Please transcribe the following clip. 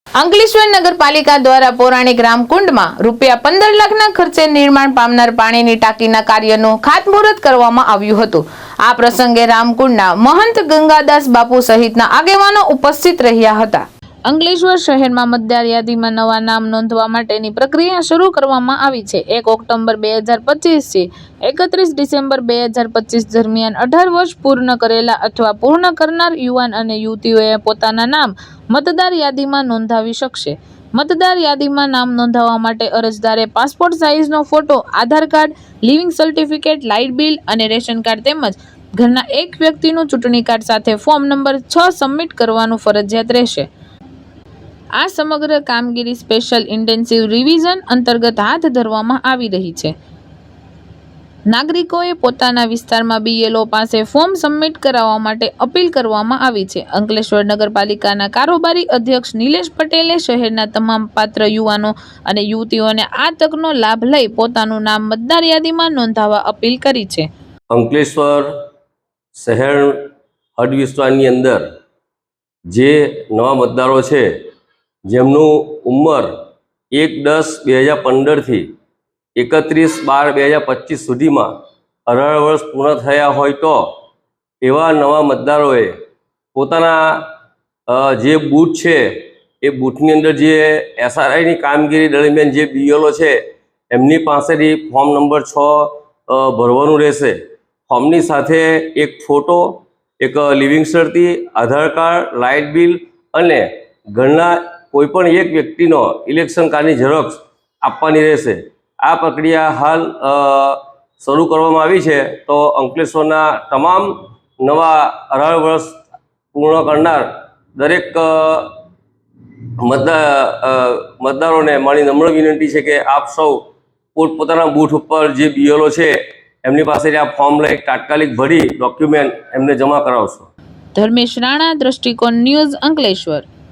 અંકલેશ્વર નગરપાલિકા દ્વારા પૌરાણિક રામકુંડમાં ₹15 લાખના ખર્ચે નિર્માણ પામનાર પાણીની ટાંકીના કાર્યનું ખાતમુહૂર્ત કરવામાં આવ્યું હતું। આ પ્રસંગે રામકુંડના મહંત ગંગાદાસ બાપુ સહિતના આગેવાનો ઉપસ્થિત રહ્યા હતા। અંકલેશ્વર શહેરમાં મતદાર યાદીમાં નવા નામ નોંધવા માટેની પ્રક્રિયા શરૂ કરવામાં આવી છે। 1 ઓક્ટોબર 2025 થી 31 ડિસેમ્બર 2025 દરમિયાન 18 વર્ષ પૂર્ણ કરેલા અથવા પૂર્ણ કરનાર યુવાન અને યુવતીઓએ પોતાના નામ મતદાર યાદીમાં નોંધાવી શકશે। મતદાર યાદીમાં નામ નોંધાવવા માટે અરજદારે પાસપોર્ટ સાઇઝનો photo, Aadhaar card, living certificate, light bill અને રેશન કાર્ડ તેમજ ઘરના એક વ્યક્તિનું ચૂંટણી કાર્ડ સાથે ફોર્મ નંબર 6 સબમિટ કરવાનું ફરજિયાત રહેશે। આ સમગ્ર કામગીરી સ્પેશિયલ ઇન્ટેન્સિવ રિવિઝન અંતર્ગત હાથ ધરવામાં આવી રહી છે। નાગરિકોએ પોતાના વિસ્તારમાં BLO પાસે ફોર્મ સબમિટ કરાવવા માટે અપીલ કરવામાં આવી છે। અંકલેશ્વર નગરપાલિકાના કારોબારી અધ્યક્ષ નિલેશ પટેલે શહેરના તમામ પાત્ર યુવાનો અને યુવતીઓને આ તકનો લાભ લઈ પોતાનું નામ મતદાર યાદીમાં નોંધાવવા અપીલ કરી છે। અંકલેશ્વર શહેર હદ વિસ્તારની અંદર જે નવા મતદારો છે જેમનું ઉંમર 1/10/2015 થી 31/12/2025 સુધીમાં 18 વર્ષ પૂર્ણ થયા હોય તો એવા નવા મતદારોએ પોતાના જે બૂથ છે એ બૂથની અંદર જે SRIની કામગીરી દરમિયાન જે BLO છે એમની પાસેથી ફોર્મ નંબર 6 ભરવાનું રહેશે। ફોર્મની સાથે એક ફોટો, એક લિવિંગ સર્ટી, આધાર કાર્ડ, લાઇટ બિલ અને ઘરના કોઈપણ એક વ્યક્તિનો ઇલેક્શન કાર્ડની ઝેરોક્ષ આપવાની રહેશે। આ પ્રક્રિયા હાલ શરૂ કરવામાં આવી છે। તો અંકલેશ્વરના તમામ નવા 18 વર્ષ પૂર્ણ કરનાર દરેક મતદારોને મારી નમ્ર વિનંતી છે કે આપ સૌ પોતપોતાના બૂથ ઉપર જે BLO છે એમની પાસેથી આ ફોર્મ લઈ તાત્કાલિક ભરી ડોક્યુમેન્ટ એમને જમા કરાવશો। ધર્મેશ રાણા, દ્રષ્ટિકોણ ન્યૂઝ, અંકલેશ્વર।